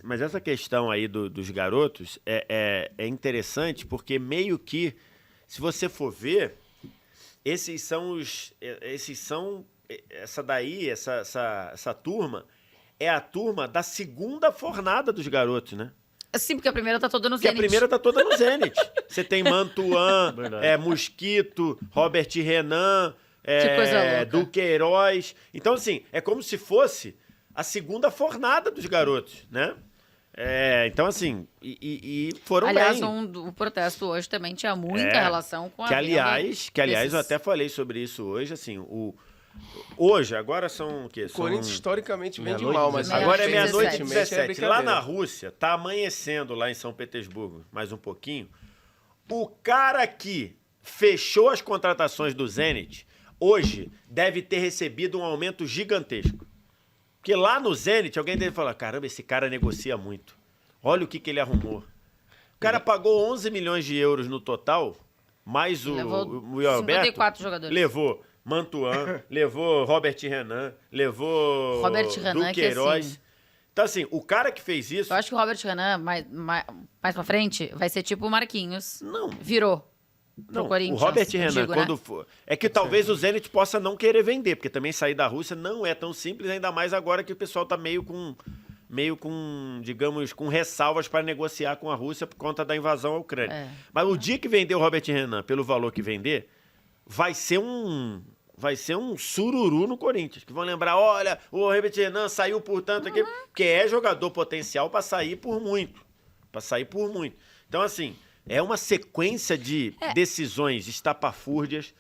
Mas essa questão aí dos garotos é interessante porque meio que, se você for ver, essa turma é a turma da segunda fornada dos garotos, né? Sim, porque a primeira tá toda no Porque Zenit. a primeira tá toda no Zenit. Você tem Mantuan, Mosquito, Robert Renan, Que coisa louca. Duqueiroz. Então, assim, é como se fosse a segunda fornada dos garotos, né? Então, assim, e foram Aliás, bem. o protesto hoje também tinha muita relação com a aliás, eu até falei sobre isso hoje, assim, hoje, agora são o quê? O Corinthians historicamente vem de Meia-noite mal, mas Agora é meia-noite e recentemente 17. Lá brincadeira. na Rússia, tá amanhecendo lá em São Petersburgo, mais um pouquinho. O cara que fechou as contratações do Zenit, hoje, deve ter recebido um aumento gigantesco. Porque lá no Zenit, alguém deve falar, caramba, esse cara negocia muito. Olha o que ele arrumou. O cara pagou 11 milhões de euros no total, mais o Alberto. 54 jogadores. Levou Mantuan, levou Robert Renan, levou Robert Renan, Duqueiroz. que assim, Então, assim, o cara que fez isso... eu acho que o Robert Renan, mais pra frente, vai ser tipo o Marquinhos. Não. Virou. Não, Corinthians, o Robert Renan, digo, quando né? for... É que talvez o Zenit possa não querer vender, porque também sair da Rússia não é tão simples, ainda mais agora que o pessoal tá meio com, digamos, com ressalvas para negociar com a Rússia por conta da invasão à Ucrânia. Mas o dia que vender o Robert Renan pelo valor que vender, vai ser um sururu no Corinthians, que vão lembrar, olha, o Robert Renan saiu por tanto aqui, porque é jogador potencial para sair por muito. Então, assim, é uma sequência de decisões estapafúrdias,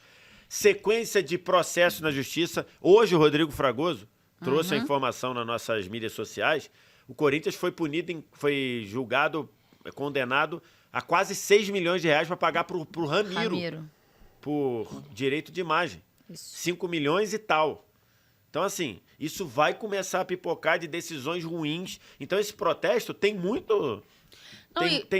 sequência de processos na justiça. Hoje o Rodrigo Fragoso trouxe a informação nas nossas mídias sociais. O Corinthians foi julgado, condenado a quase 6 milhões de reais para pagar pro Ramiro por direito de imagem. Isso. 5 milhões e tal. Então, assim, isso vai começar a pipocar de decisões ruins. Então, esse protesto tem muito...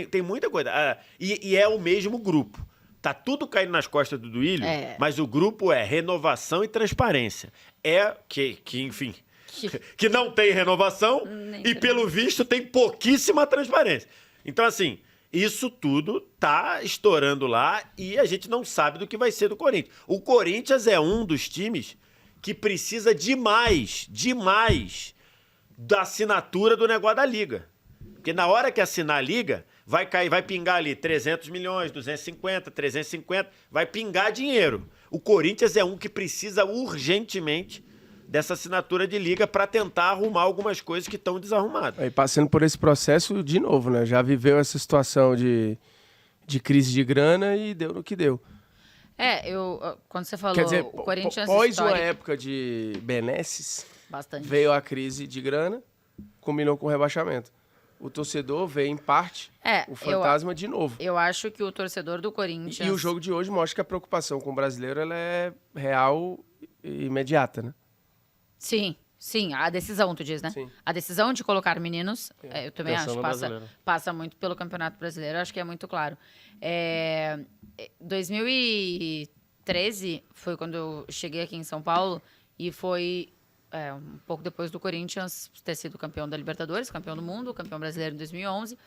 Tem muita coisa. E é o mesmo grupo. Tá tudo caindo nas costas do Duílio, mas o grupo é renovação e transparência. Enfim, que não tem renovação e, pelo visto, tem pouquíssima transparência. Então, assim, isso tudo tá estourando lá e a gente não sabe do que vai ser do Corinthians. O Corinthians é um dos times que precisa demais da assinatura do negócio da Liga. Porque na hora que assinar a Liga, vai pingar ali 300 milhões, 250, 350, vai pingar dinheiro. O Corinthians é um que precisa urgentemente dessa assinatura de Liga para tentar arrumar algumas coisas que estão desarrumadas. E passando por esse processo de novo, né? Já viveu essa situação de crise de grana e deu no que deu. Quando você falou, Quer dizer, o Corinthians após uma época de benesses, veio a crise de grana, combinou com o rebaixamento. O torcedor vê, em parte, o fantasma de novo. Eu acho que o torcedor do Corinthians... E o jogo de hoje mostra que a preocupação com o brasileiro ela é real e imediata, né? Sim, a decisão, tu diz, né? Sim. A decisão de colocar meninos, eu também Pensando acho, no passa muito pelo Campeonato Brasileiro, acho que é muito claro. 2013 foi quando eu cheguei aqui em São Paulo e foi um pouco depois do Corinthians ter sido campeão da Libertadores, campeão do mundo, campeão brasileiro em 2011.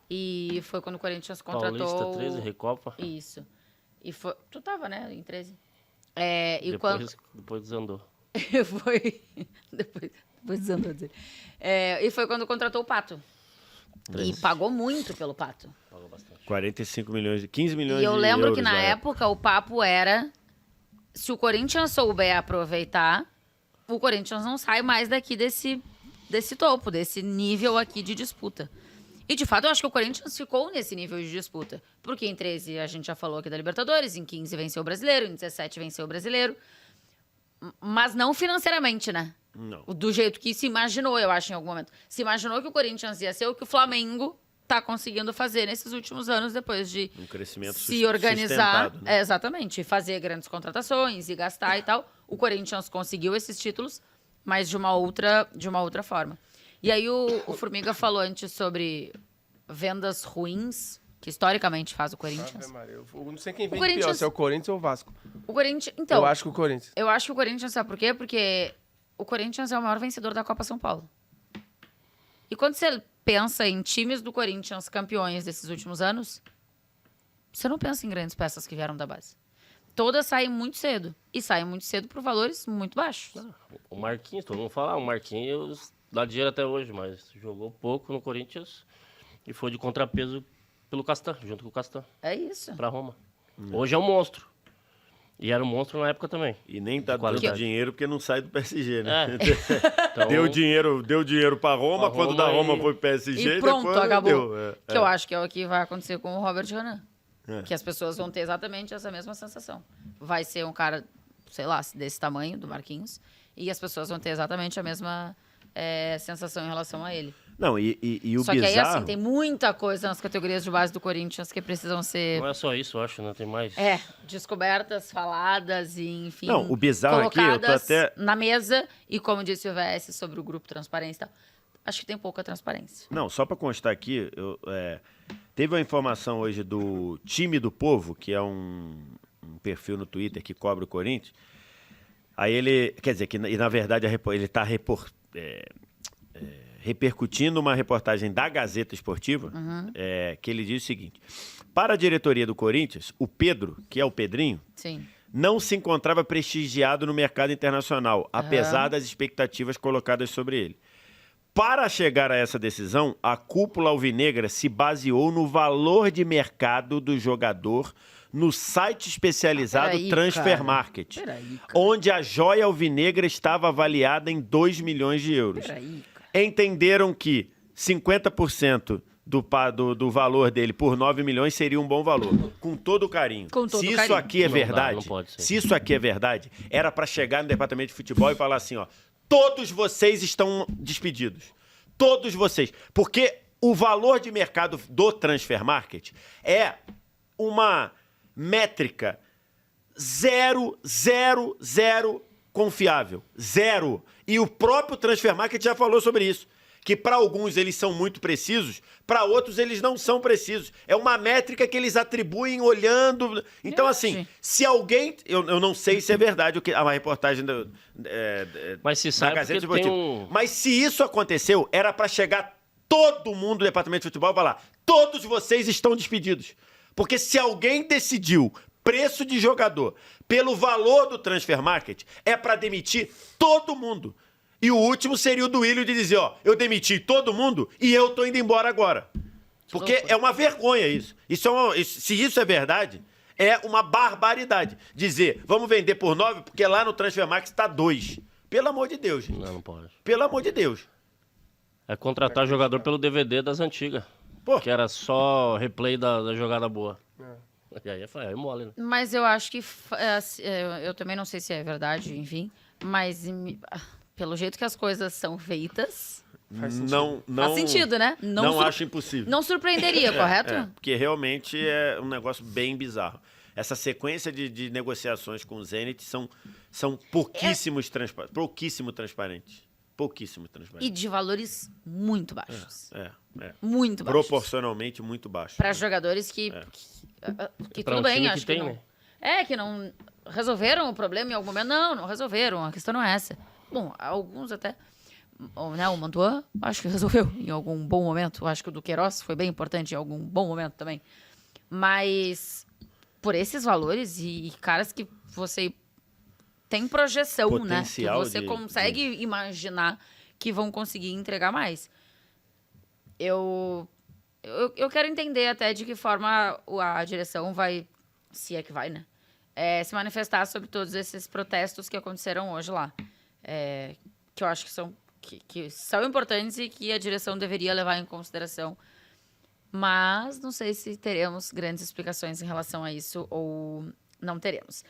E foi quando o Corinthians contratou... Paulista 13, Recopa. Isso. E foi... Tu tava, né, em 13? Depois desandou. Depois desandou dizer. E foi quando contratou o Pato. 13. E pagou muito pelo Pato. Pagou bastante. 45 milhões, 15 milhões E de eu euros. lembro que na época o papo era: se o Corinthians souber aproveitar, o Corinthians não sai mais daqui desse topo, desse nível aqui de disputa. E, de fato, eu acho que o Corinthians ficou nesse nível de disputa. Porque em 13 a gente já falou aqui da Libertadores, em 15 venceu o Brasileiro, em 17 venceu o Brasileiro. Mas não financeiramente, né? Não. Do jeito que se imaginou, eu acho, em algum momento. Se imaginou que o Corinthians ia ser o que o Flamengo tá conseguindo fazer nesses últimos anos, depois de Um crescimento se organizar. sustentado, né? Exatamente. Fazer grandes contratações e gastar e tal. O Corinthians conseguiu esses títulos, mas de uma outra forma. E aí o Formiga falou antes sobre vendas ruins, que historicamente faz o Corinthians. Eu não sei quem vem Corinthians... pior, se é o Corinthians ou o Vasco. O Corinthians, então... Eu acho que o Corinthians. Eu acho que o Corinthians, sabe por quê? Porque o Corinthians é o maior vencedor da Copa São Paulo. E quando você pensa em times do Corinthians campeões desses últimos anos, você não pensa em grandes peças que vieram da base. Todas saem muito cedo. E saem muito cedo por valores muito baixos. O Marquinhos, todo mundo fala, o Marquinhos dá dinheiro até hoje, mas jogou pouco no Corinthians e foi de contrapeso pelo Castan, junto com o Castan. É isso. Pra Roma. Hoje é um monstro. E era um monstro na época também. E nem tá dando dinheiro porque não sai do PSG, né? Então, deu dinheiro pra Roma, quando da Roma foi pro PSG. E pronto, acabou. Deu. Que eu acho que é o que vai acontecer com o Robert Renan. Que as pessoas vão ter exatamente essa mesma sensação. Vai ser um cara, sei lá, desse tamanho, do Marquinhos, e as pessoas vão ter exatamente a mesma sensação em relação a ele. Não, e o Só bizarro... que aí, assim, tem muita coisa nas categorias de base do Corinthians que precisam ser... Não é só isso, eu acho, né? Tem mais... descobertas, faladas e, enfim... Não, o bizarro aqui, eu tô até... na mesa, e como disse o VS sobre o grupo Transparência e tal, acho que tem pouca transparência. Não, só para constar aqui, teve uma informação hoje do Time do Povo, que é um perfil no Twitter que cobre o Corinthians. Aí ele, quer dizer, e na verdade ele está repercutindo uma reportagem da Gazeta Esportiva, que ele diz o seguinte: para a diretoria do Corinthians, o Pedro, que é o Pedrinho, Sim. não se encontrava prestigiado no mercado internacional, apesar das expectativas colocadas sobre ele. Para chegar a essa decisão, a cúpula alvinegra se baseou no valor de mercado do jogador no site especializado Transfer Market, onde a joia alvinegra estava avaliada em 2 milhões de euros. Entenderam que 50% do valor dele por 9 milhões seria um bom valor, com todo o carinho. Se isso aqui é verdade, se isso aqui é verdade, era para chegar no departamento de futebol e falar assim, ó: todos vocês estão despedidos. Todos vocês. Porque o valor de mercado do Transfer Market é uma métrica 0 confiável. 0. E o próprio Transfer Market já falou sobre isso. Que para alguns eles são muito precisos, para outros eles não são precisos. É uma métrica que eles atribuem olhando. Então, assim, se alguém... Eu não sei se é verdade o que a reportagem mas se sabe da Gazeta Esportiva. Mas se isso aconteceu, era para chegar todo mundo do departamento de futebol e falar: todos vocês estão despedidos. Porque se alguém decidiu preço de jogador pelo valor do Transfer Market, é para demitir todo mundo. E o último seria o do Willio de dizer, ó: eu demiti todo mundo e eu tô indo embora agora. Porque é uma vergonha isso. Se isso é verdade, é uma barbaridade. Dizer, vamos vender por 9, porque lá no Transfer Market está 2. Pelo amor de Deus, gente. Não pode. Pelo amor de Deus. É contratar jogador pelo DVD das antigas. Que era só replay da jogada boa. E aí é mole, né? Mas eu acho que... eu também não sei se é verdade, enfim. Mas... pelo jeito que as coisas são feitas... Faz sentido, né? Não acho impossível. Não surpreenderia, correto? Porque realmente é um negócio bem bizarro. Essa sequência de negociações com o Zenit são pouquíssimo transparentes. Pouquíssimo transparentes. E de valores muito baixos. Muito baixos. Proporcionalmente muito baixos. Para jogadores que tudo bem, acho que não... né? Que não resolveram o problema em algum momento. Não resolveram. A questão não é essa. Bom, alguns até... né, o Mantuan, acho que resolveu em algum bom momento. Acho que o do Queiroz foi bem importante em algum bom momento também. Mas por esses valores e caras que você tem projeção, potencial, né? Que você consegue imaginar que vão conseguir entregar mais. Eu quero entender até de que forma a direção vai, se é que vai, né? Se manifestar sobre todos esses protestos que aconteceram hoje lá. Que eu acho que são importantes e que a direção deveria levar em consideração. Mas não sei se teremos grandes explicações em relação a isso ou não teremos.